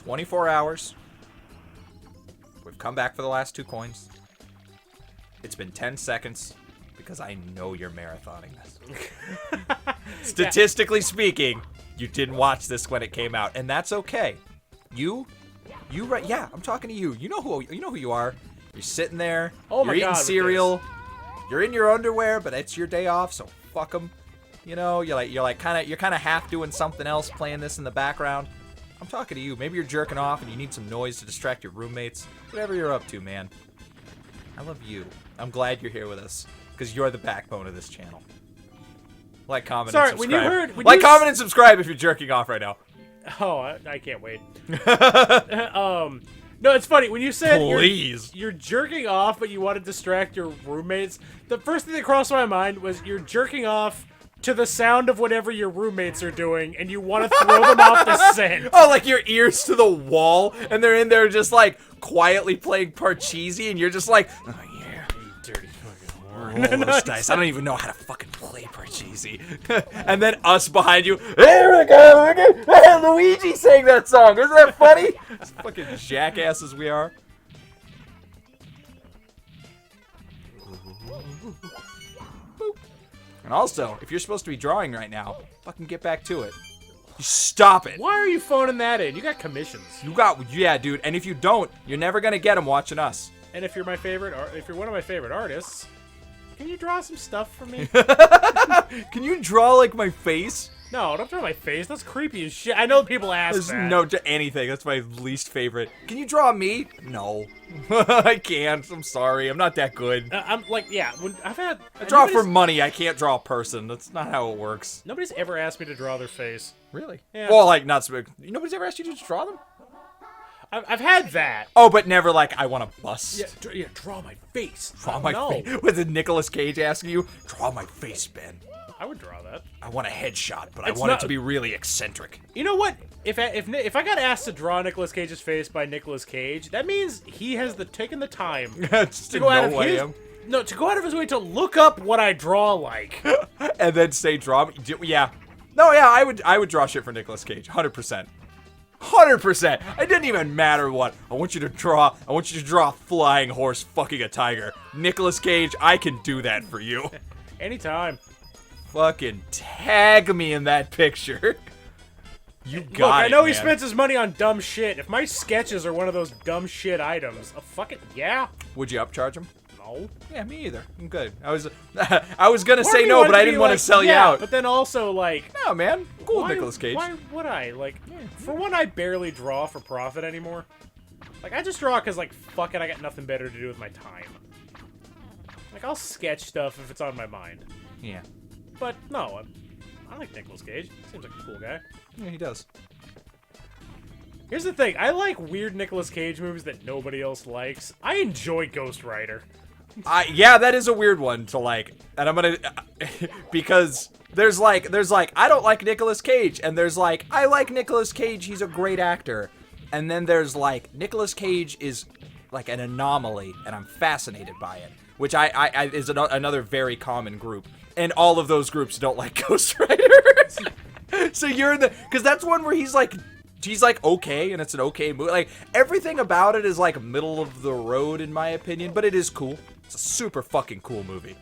24 hours. We've come back for the last 2 coins. It's been 10 seconds because I know you're marathoning this. Statistically speaking, you didn't watch this when it came out, and that's okay. You right? Yeah, I'm talking to you. You know who you are. You're sitting there. Oh my you're God, eating cereal. You're in your underwear, but it's your day off, so fuck them. You know, you're kind of half doing something else, playing this in the background. I'm talking to you. Maybe you're jerking off and you need some noise to distract your roommates. Whatever you're up to, man. I love you. I'm glad you're here with us because you're the backbone of this channel. Like, comment, and subscribe. Comment, and subscribe if you're jerking off right now. Oh, I can't wait. No, it's funny when you said you're jerking off, but you want to distract your roommates. The first thing that crossed my mind was you're jerking off to the sound of whatever your roommates are doing, and you want to throw them off the scent. Oh, like your ears to the wall, and they're in there just like quietly playing Parcheesi, and you're just like, oh yeah, you dirty fucking whore. Roll those dice. I don't even know how to fucking play Parcheesi. And then us behind you, here we go again. Hey, Luigi sang that song. Isn't that funny? As fucking jackasses we are. And also, if you're supposed to be drawing right now, fucking get back to it. You stop it. Why are you phoning that in? You got commissions. Yeah, dude. And if you don't, you're never gonna get them watching us. And if you're one of my favorite artists, can you draw some stuff for me? Can you draw like my face? No, don't draw my face. That's creepy as shit. I know people ask that. No, to anything. That's my least favorite. Can you draw me? No. I can't. I'm sorry. I'm not that good. I'm like, yeah. I draw for money. I can't draw a person. That's not how it works. Nobody's ever asked me to draw their face. Really? Yeah. Well, like, not so. Nobody's ever asked you to just draw them? I've had that. Oh, but never like, I want to bust. Yeah, draw my face. Draw my face. Was it Nicolas Cage asking you? Draw my face, Ben. I would draw that. I want a headshot, but I want it to be really eccentric. You know what? If I got asked to draw Nicolas Cage's face by Nicolas Cage, that means he has taken the time to go out of his way to look up what I draw like, and then say draw me. Yeah, no, yeah, I would draw shit for Nicolas Cage, 100%. 100%. It didn't even matter what. I want you to draw a flying horse fucking a tiger. Nicolas Cage, I can do that for you. Anytime. Fucking tag me in that picture. You got it, Look, I know man. he spends his money on dumb shit. If my sketches are one of those dumb shit items, fucking yeah. Would you upcharge him? No. Yeah, me either. I'm good. I was gonna say no, but I didn't want to sell you out. But then also, like... No, man. Cool, Nicolas Cage. Why would I? Like, for one, I barely draw for profit anymore. Like, I just draw because, like, fuck it, I got nothing better to do with my time. Like, I'll sketch stuff if it's on my mind. Yeah. But, no, I like Nicolas Cage. Seems like a cool guy. Yeah, he does. Here's the thing. I like weird Nicolas Cage movies that nobody else likes. I enjoy Ghost Rider. Yeah, that is a weird one to like. And I'm gonna... because there's like, I don't like Nicolas Cage. And there's like, I like Nicolas Cage, he's a great actor. And then there's like, Nicolas Cage is like an anomaly, and I'm fascinated by it. Which is another very common group. And all of those groups don't like Ghost Rider. So you're in the... Because that's one where he's like okay, and it's an okay movie. Like, everything about it is like middle of the road in my opinion, but it is cool. It's a super fucking cool movie.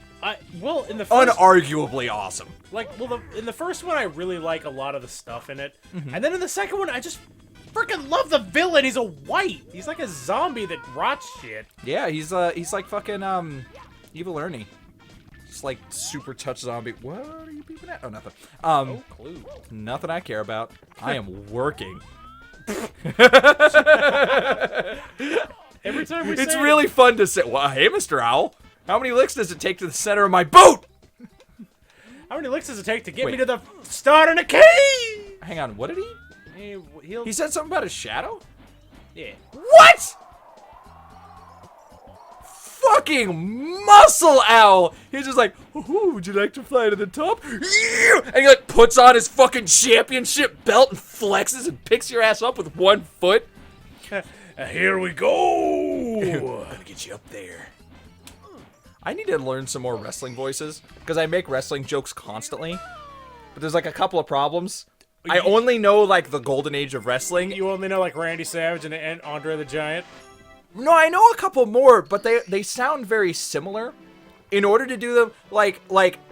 Well, in the first... Unarguably awesome. Like, well, in the first one, I really like a lot of the stuff in it. And then in the second one, I just freaking love the villain. He's a white. He's like a zombie that rots shit. Yeah, he's like fucking, Evil Ernie. Just like super touch zombie. What are you peeping at? Oh, nothing. No clue. Nothing I care about. I am working. Every time we say it's really fun to say, well, hey, Mr. Owl, how many licks does it take to the center of my boot? How many licks does it take to get me to the start in the cave? Hang on, what did he? He said something about a shadow? Yeah. What? Fucking muscle owl! He's just like, ooh, would you like to fly to the top? Yeah! And he like puts on his fucking championship belt and flexes and picks your ass up with one foot. Here we go! I'm gonna get you up there. I need to learn some more wrestling voices, because I make wrestling jokes constantly. But there's like a couple of problems. I only know like the golden age of wrestling. You only know like Randy Savage and Andre the Giant? No, I know a couple more, but they sound very similar. In order to do them, like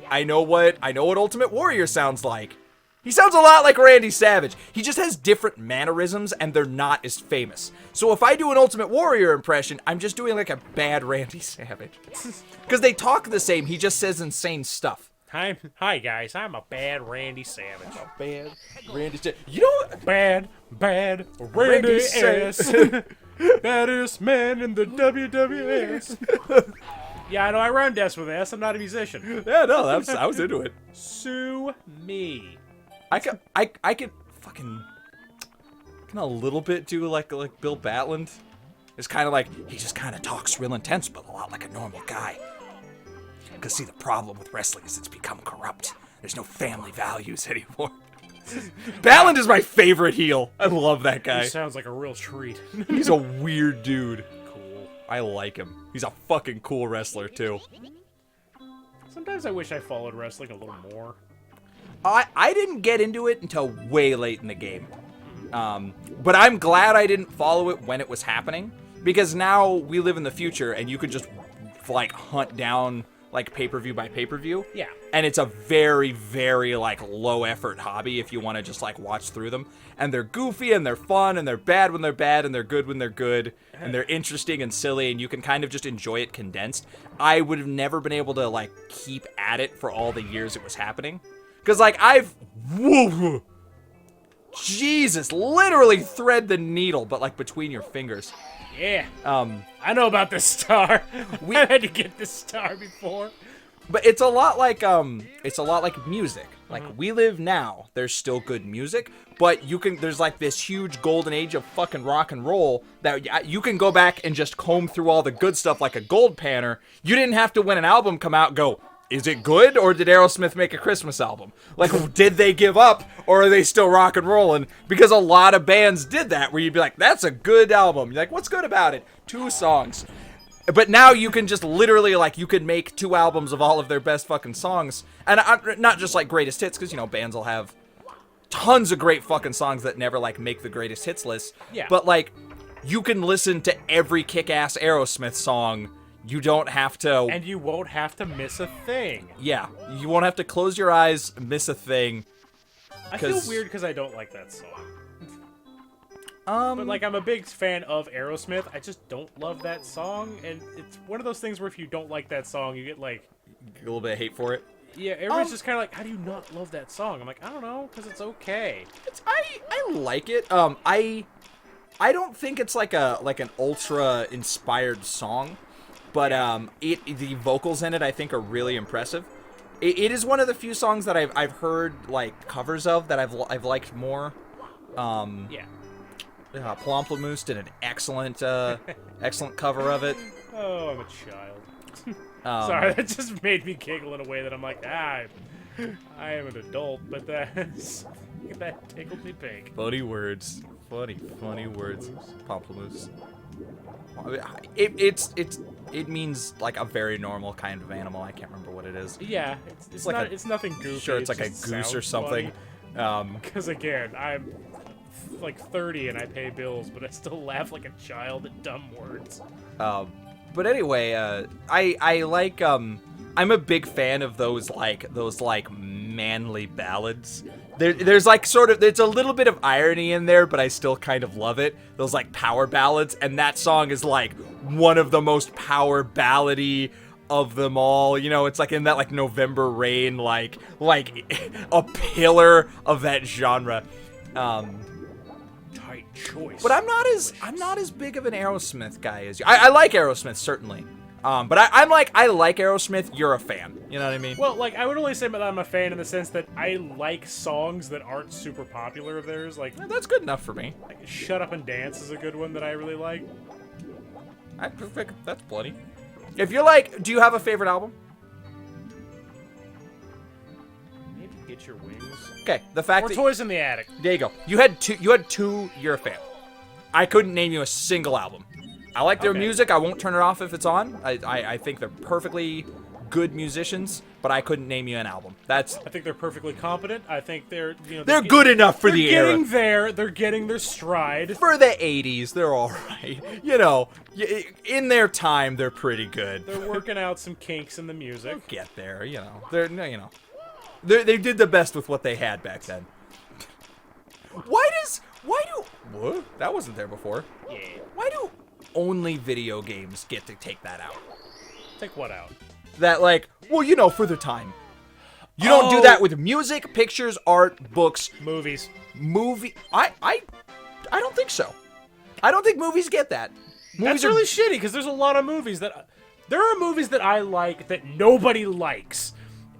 I know what Ultimate Warrior sounds like. He sounds a lot like Randy Savage. He just has different mannerisms, and they're not as famous. So if I do an Ultimate Warrior impression, I'm just doing like a bad Randy Savage. Because they talk the same, he just says insane stuff. Hi guys, I'm a bad Randy Savage. Bad Randy Savage. You know, bad Randy S. Baddest man in the WWS. Yeah, I know I rhyme desk with S. I'm not a musician. Yeah, no, I was into it. Sue me. I could fucking can a little bit do like Bill Batland. It's kind of like he just kind of talks real intense, but a lot like a normal guy. Because see, the problem with wrestling is it's become corrupt. There's no family values anymore. Batland is my favorite heel. I love that guy. He sounds like a real treat. He's a weird dude. Cool. I like him. He's a fucking cool wrestler too. Sometimes I wish I followed wrestling a little more. I didn't get into it until way late in the game. But I'm glad I didn't follow it when it was happening. Because now we live in the future and you could just like hunt down like pay-per-view by pay-per-view. Yeah. And it's a very, very like low effort hobby if you want to just like watch through them. And they're goofy and they're fun and they're bad when they're bad and they're good when they're good. And they're interesting and silly and you can kind of just enjoy it condensed. I would have never been able to like keep at it for all the years it was happening. Because like Jesus, literally thread the needle, but like between your fingers. Yeah. I know about this star. I had to get this star before. But it's a lot like music. Like we live now, there's still good music, but there's like this huge golden age of fucking rock and roll that you can go back and just comb through all the good stuff like a gold panner. You didn't have to when an album come out go, is it good, or did Aerosmith make a Christmas album? Like, did they give up, or are they still rock and rolling? Because a lot of bands did that, where you'd be like, that's a good album. You're like, what's good about it? 2 songs. But now you can just literally, like, you could make 2 albums of all of their best fucking songs. And not just, like, greatest hits, because, you know, bands will have tons of great fucking songs that never, like, make the greatest hits list. Yeah. But, like, you can listen to every kick-ass Aerosmith song. You don't have to... And you won't have to miss a thing. Yeah, you won't have to close your eyes, miss a thing. I feel weird because I don't like that song. But, like, I'm a big fan of Aerosmith. I just don't love that song. And it's one of those things where if you don't like that song, you get, like... A little bit of hate for it. Yeah, everybody's just kind of like, how do you not love that song? I'm like, I don't know, because it's okay. I like it. I don't think it's like an ultra-inspired song. But the vocals in it, I think, are really impressive. It is one of the few songs that I've heard like covers of that I've liked more. Yeah. Pomplamoose did an excellent cover of it. Oh, I'm a child. Sorry, that just made me giggle in a way that I'm like, I am an adult, but that tickled me pink. Funny words. Funny words. Pomplamoose. It means like a very normal kind of animal. I can't remember what it is. Yeah, it's nothing goofy. Sure, it's like a goose or something. Because again, I'm like 30 and I pay bills, but I still laugh like a child at dumb words. But anyway, I like I'm a big fan of those manly ballads. There's like sort of, it's a little bit of irony in there, but I still kind of love it. Those like power ballads, and that song is like one of the most power ballady of them all. You know, it's like in that like November Rain, like a pillar of that genre. Tight choice. But I'm not as big of an Aerosmith guy as you. I like Aerosmith certainly. But I like Aerosmith, you're a fan. You know what I mean? Well, like, I would only say that I'm a fan in the sense that I like songs that aren't super popular of theirs. Like, that's good enough for me. Like, Shut Up and Dance is a good one that I really like. That's plenty. If you're like, do you have a favorite album? Maybe Get Your Wings. Okay, the fact or Toys in the Attic. There you go. You had two, you're a fan. I couldn't name you a single album. I like their music. I won't turn it off if it's on. I think they're perfectly good musicians, but I couldn't name you an album. I think they're perfectly competent. I think they're they're good enough for the era. They're getting their stride. For the 80s, they're all right. You know, in their time, they're pretty good. They're working out some kinks in the music. They'll get there, you know. They did the best with what they had back then. What? That wasn't there before. Yeah. Why do only video games get to take that out? Take what out? That, like, well, you know, for the time. You don't do that with music, pictures, art, books, movies. I don't think so. I don't think movies get that. That's really shitty because there's a lot of movies that there are movies that I like that nobody likes.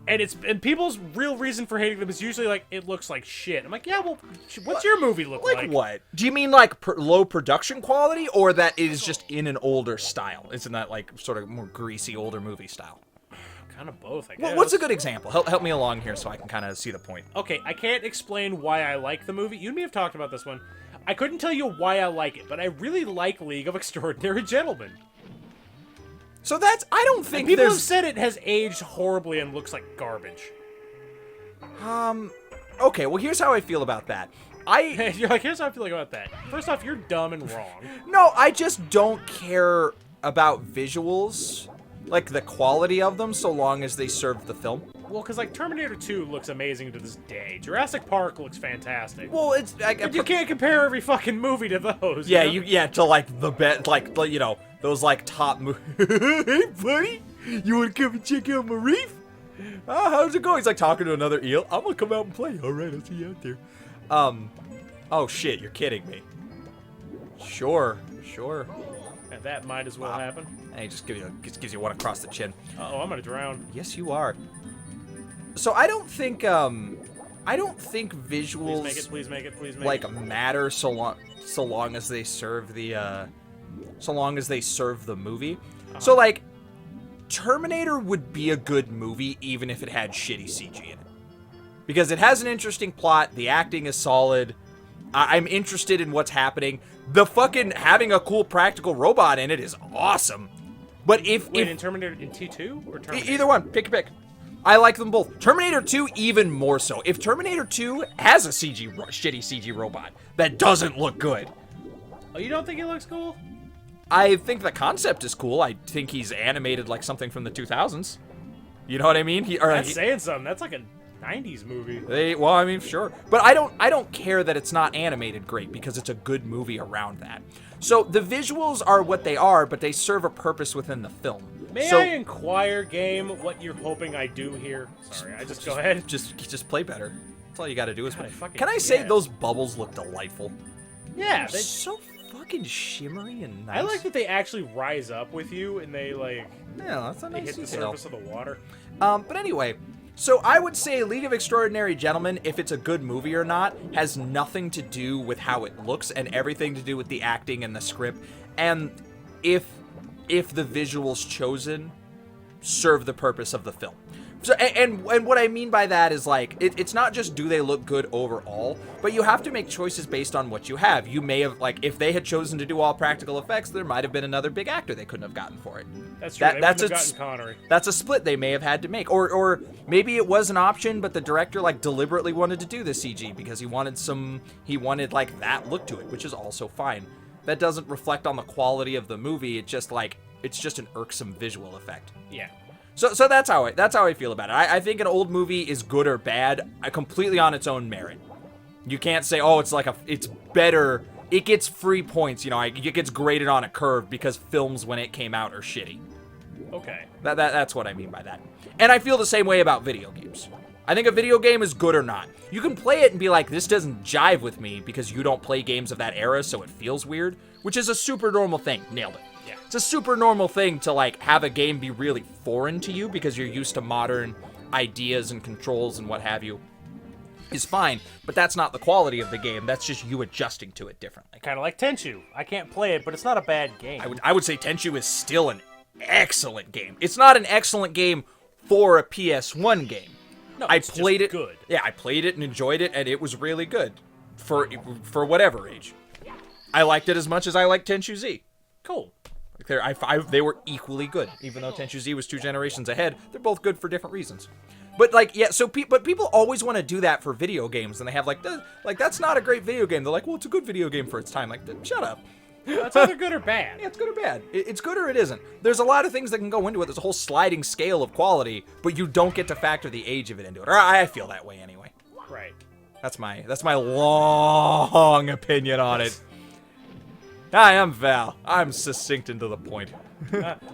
And people's real reason for hating them is usually like it looks like shit. I'm like, yeah, well, what's your movie look like? Like what? Do you mean like low production quality, or that it is just in an older style? Isn't that like sort of more greasy older movie style? Kind of both, I guess. Well, what's a good example? Help me along here so I can kind of see the point. Okay, I can't explain why I like the movie. You and me have talked about this one. I couldn't tell you why I like it, but I really like League of Extraordinary Gentlemen. So I don't think people have said it has aged horribly and looks like garbage. Okay, well, here's how I feel about that. You're like, here's how I feel about that. First off, you're dumb and wrong. No, I just don't care about visuals, like the quality of them, so long as they serve the film. Well, because like Terminator 2 looks amazing to this day. Jurassic Park looks fantastic. Well, it's you can't compare every fucking movie to those. Yeah, you know? to like the bet, like you know those like top movies. Hey, buddy, you want to come and check out my reef? How's it going? He's like talking to another eel. I'm gonna come out and play. All right, I'll see you out there. Oh shit, you're kidding me. Sure. And that might as well happen. Hey, just gives you one across the chin. Uh-oh, I'm gonna drown. Yes, you are. So I don't think visuals Please make it. like matter so long as they serve the movie. So like Terminator would be a good movie even if it had shitty CG in it. Because it has an interesting plot, the acting is solid. I'm interested in what's happening. The fucking having a cool practical robot in it is awesome. But if in Terminator in T2 or Terminator? Either one, pick a pick. I like them both. Terminator 2 even more so. If Terminator 2 has a shitty CG robot that doesn't look good. Oh, you don't think it looks cool? I think the concept is cool. I think he's animated like something from the 2000s. You know what I mean? That's saying something. That's like a 90s movie. Well, I mean, sure. But I don't care that it's not animated great because it's a good movie around that. So the visuals are what they are, but they serve a purpose within the film. May I inquire, game, what you're hoping I do here? Sorry, go ahead. Just play better. That's all you got to do is. Can I say those bubbles look delightful? Yeah, they're so fucking shimmery and nice. I like that they actually rise up with you and they like. Yeah, that's a nice hit the surface of the water. But anyway. So I would say League of Extraordinary Gentlemen, if it's a good movie or not, has nothing to do with how it looks and everything to do with the acting and the script. And if the visuals chosen serve the purpose of the film. So, and what I mean by that is like, it's not just do they look good overall, but you have to make choices based on what you have. You may have, like, if they had chosen to do all practical effects, there might have been another big actor they couldn't have gotten for it. That's true. They wouldn't have gotten Connery. That's a split they may have had to make. Or maybe it was an option, but the director, like, deliberately wanted to do the CG because he wanted, like, that look to it, which is also fine. That doesn't reflect on the quality of the movie. It's just, like, it's just an irksome visual effect. Yeah. So that's how I feel about it. I think an old movie is good or bad completely on its own merit. You can't say, oh, it's better. It gets free points, you know. It gets graded on a curve because films when it came out are shitty. Okay. That's what I mean by that. And I feel the same way about video games. I think a video game is good or not. You can play it and be like, this doesn't jive with me because you don't play games of that era, so it feels weird, which is a super normal thing. Nailed it. It's a super normal thing to, like, have a game be really foreign to you because you're used to modern ideas and controls and what have you. Is fine, but that's not the quality of the game. That's just you adjusting to it differently. Kind of like Tenchu. I can't play it, but it's not a bad game. I would say Tenchu is still an excellent game. It's not an excellent game for a PS1 game. No, I played it. Good. Yeah, I played it and enjoyed it, and it was really good for whatever age. I liked it as much as I liked Tenchu Z. Cool. They were equally good, even though Tenchu Z was 2 generations ahead. They're both good for different reasons. But like, yeah, so but people always want to do that for video games, and they have like that's not a great video game. They're like, well, it's a good video game for its time. Like, shut up. That's either good or bad. Yeah, it's good or bad. It's good or it isn't. There's a lot of things that can go into it. There's a whole sliding scale of quality, but you don't get to factor the age of it into it. Or I feel that way anyway. Right. That's my long opinion on it. Hi, I'm Val. I'm succinct and to the point.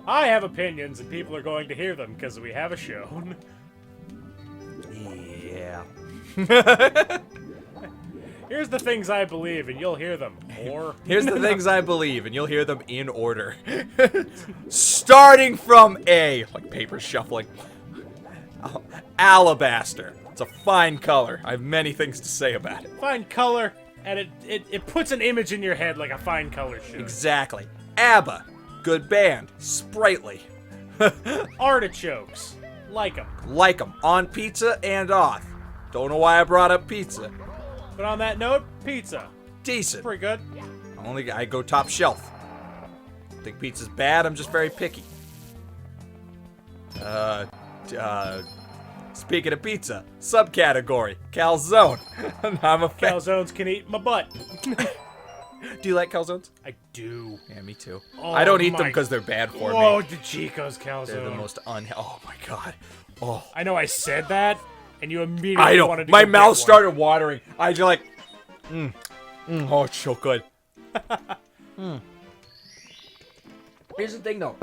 I have opinions, and people are going to hear them because we have a show. Yeah. Here's the things I believe, and you'll hear them. Or here's the things I believe, and you'll hear them in order. Starting from A, like paper shuffling. Alabaster. It's a fine color. I have many things to say about it. fine color, and it puts an image in your head like a fine color should. Exactly. ABBA. Good band. Sprightly. Artichokes. Like them. Like 'em. On pizza and off. Don't know why I brought up pizza. But on that note, pizza. Decent. Pretty good. I go top shelf. Think pizza's bad, I'm just very picky. Speaking of pizza, subcategory, calzone. I'm a fan. Calzones can eat my butt. Do you like calzones? I do. Yeah, me too. Oh, I don't eat them because they're bad for Whoa, me. the Chico's calzone. They're the most oh my god. Oh. I know I said that, and you immediately I know. wanted to My go mouth get one. started watering. I just like, oh, it's so good. Here's the thing, though.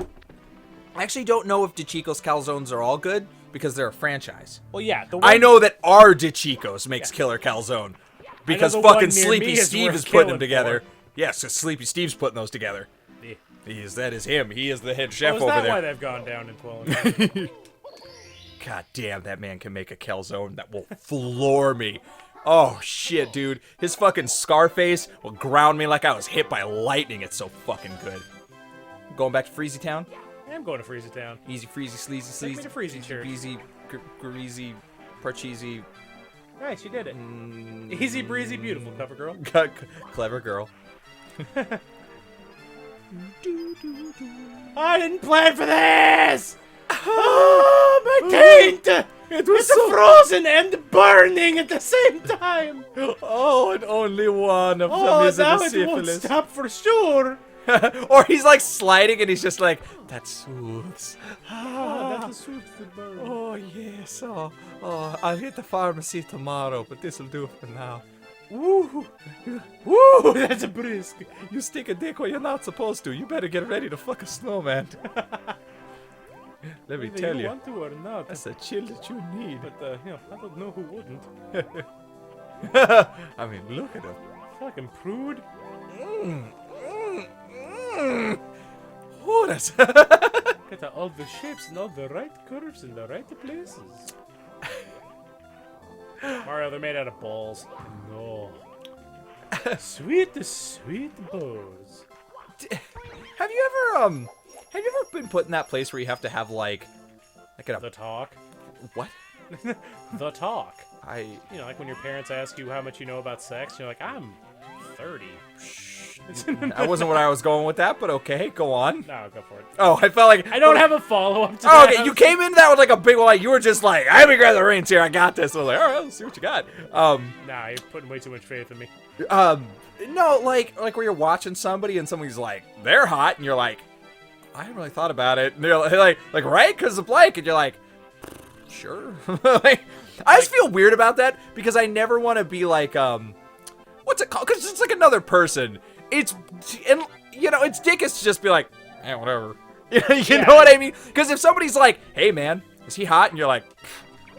I actually don't know if DeChico's calzones are all good because they're a franchise. Well, yeah. I know that our DeChico's makes killer calzone because the one fucking near Sleepy me is Steve worth is putting them killing together. for. Yes, so Sleepy Steve's putting those together. Yeah. That is him. He is the head chef Oh, is over that there. why they've gone down in quality? God damn, that man can make a calzone that will floor me. Oh, shit, dude. His fucking Scarface will ground me like I was hit by lightning. It's so fucking good. Going back to Freezy Town? I'm going to Freezy Town. Easy, freezy, sleazy, Take me sleazy. to Freezy Church. Easy, greasy, parcheesy. Nice, you did it. Easy, breezy, beautiful, cover girl. Clever girl. I didn't plan for this! Oh, my taint! It's frozen and burning at the same time! Oh, and only one of them is now a it won't syphilis. stop for sure! Or he's like sliding and he's just like, that soothes. That'll soothe the burn. Oh, yes. Oh, I'll hit the pharmacy tomorrow, but this'll do for now. Woo! Woo! That's a brisk. You stick a dick where you're not supposed to. You better get ready to fuck a snowman. Let me Whether tell you you, want to or not. that's the chill that you need. But, I don't know who wouldn't. I mean, look at him. Fucking prude. Oh, that's... Got all the shapes and all the right curves in the right places. Mario, they're made out of balls. No. Sweet, sweet balls. Have you ever been put in that place where you have to have like The talk. what? The talk. I Like when your parents ask you how much you know about sex, you're like, I'm 30. that wasn't what I was going with that, but okay, go on. No, go for it. Oh, I felt like I don't have a follow-up to Oh, that. okay, you came into that with like a big one. You were just like, "Let me grab the reins here. I got this." I was like, "All right, let's see what you got." Nah, you're putting way too much faith in me. No, like where you're watching somebody and somebody's like, "They're hot," and you're like, "I haven't really thought about it." And they're like, right? Because of blank, and you're like, "Sure." Like, I just feel weird about that because I never want to be like, what's it called? Because it's like another person. It's dickish to just be like, whatever. You know what I mean? Because if somebody's like, "Hey, man, is he hot?" and you're like,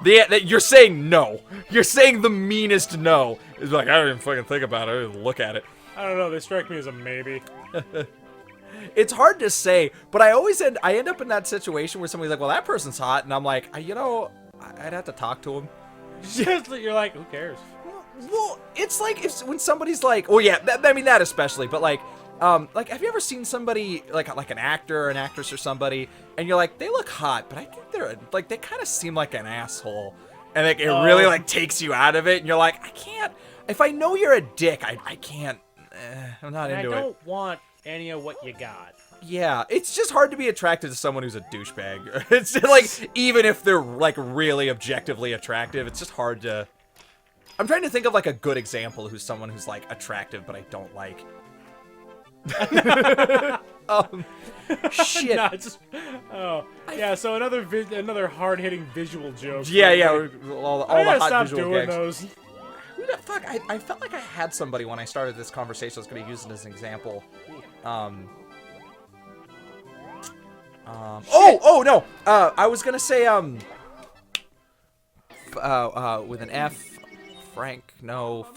you're saying no. You're saying the meanest no. It's like, I don't even fucking think about it. I just look at it. I don't know, they strike me as a maybe. It's hard to say, but I end up in that situation where somebody's like, "Well, that person's hot," and I'm like, I'd have to talk to him. You're like, who cares? Well, it's like when somebody's like, oh yeah, that especially, but like have you ever seen somebody like an actor or an actress or somebody, and you're like, they look hot, but I think they kind of seem like an asshole, and like it really like takes you out of it, and you're like, I can't. If I know you're a dick, I can't. I'm not into it. I don't want any of what you got. Yeah, it's just hard to be attracted to someone who's a douchebag. It's just, like, even if they're, like, really objectively attractive, it's just hard to... I'm trying to think of, like, a good example who's someone who's, like, attractive but I don't like. Shit. Nah, yeah, so another hard-hitting visual joke. Yeah, all I the gotta hot stop visual doing gags. those. Who the fuck? I felt like I had somebody when I started this conversation I was going to use it as an example. Oh no. I was going to say with an F, Frank. No,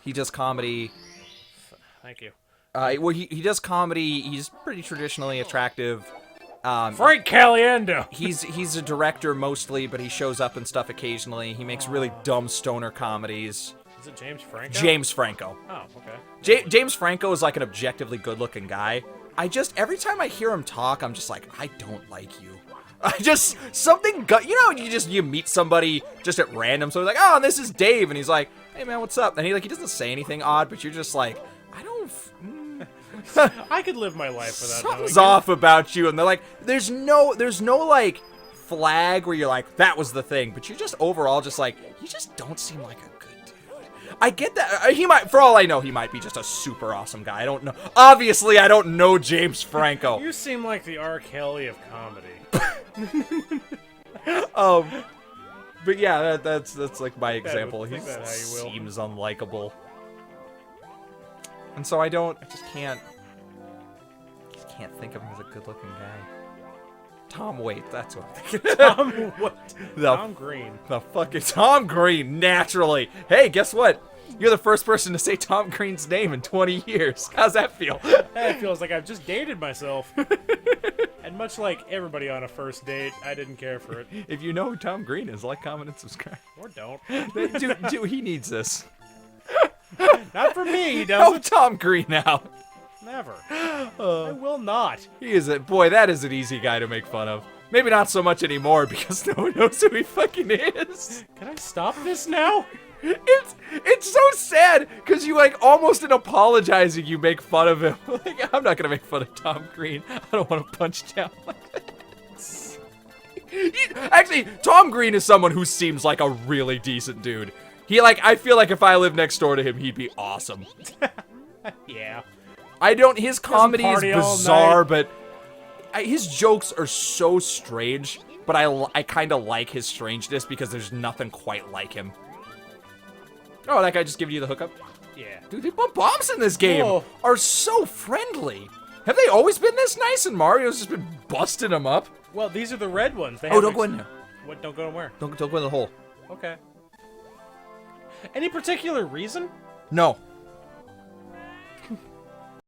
he does comedy. Thank you. Well, he does comedy. He's pretty traditionally attractive. Frank Caliendo. He's a director mostly, but he shows up and stuff occasionally. He makes really dumb stoner comedies. Is it James Franco? James Franco. Oh, okay. James Franco is like an objectively good-looking guy. Every time I hear him talk, I'm just like, I don't like you. You meet somebody just at random, so he's like, oh, this is Dave, and he's like, hey man, what's up? And he doesn't say anything odd, but you're just like, I don't. I could live my life without knowing. Something's off about you, and they're like, there's no like flag where you're like, that was the thing, but you're just overall just like, you just don't seem like a good dude. I get that. He might, for all I know, he might be just a super awesome guy. I don't know. Obviously, I don't know James Franco. You seem like the R. Kelly of comedy. But yeah, that's like my example. He think that how you will. seems unlikable, and so I just can't think of him as a good-looking guy. Tom Waits, that's what I'm thinking. Tom Green. The fucking Tom Green, naturally. Hey, guess what? You're the first person to say Tom Green's name in 20 years. How's that feel? It feels like I've just dated myself. And much like everybody on a first date, I didn't care for it. If you know who Tom Green is, like, comment, and subscribe. Or don't. Dude, he needs this. Not for me, he Help doesn't. Tom Green out. Never. I will not. He is boy, that is an easy guy to make fun of. Maybe not so much anymore because no one knows who he fucking is. Can I stop this now? It's so sad because you like almost in apologizing you make fun of him. Like, I'm not gonna make fun of Tom Green. I don't want to punch down like that. Actually, Tom Green is someone who seems like a really decent dude. I feel like if I lived next door to him, he'd be awesome. Yeah. His comedy is party all bizarre, night. but his jokes are so strange, but I kind of like his strangeness because there's nothing quite like him. Oh, that guy just giving you the hookup? Yeah. Dude, the bombs in this game Whoa. are so friendly. Have they always been this nice and Mario's just been busting them up? Well, these are the red ones. They Don't go in there. What? Don't go in where? Don't go in the hole. Okay. Any particular reason? No.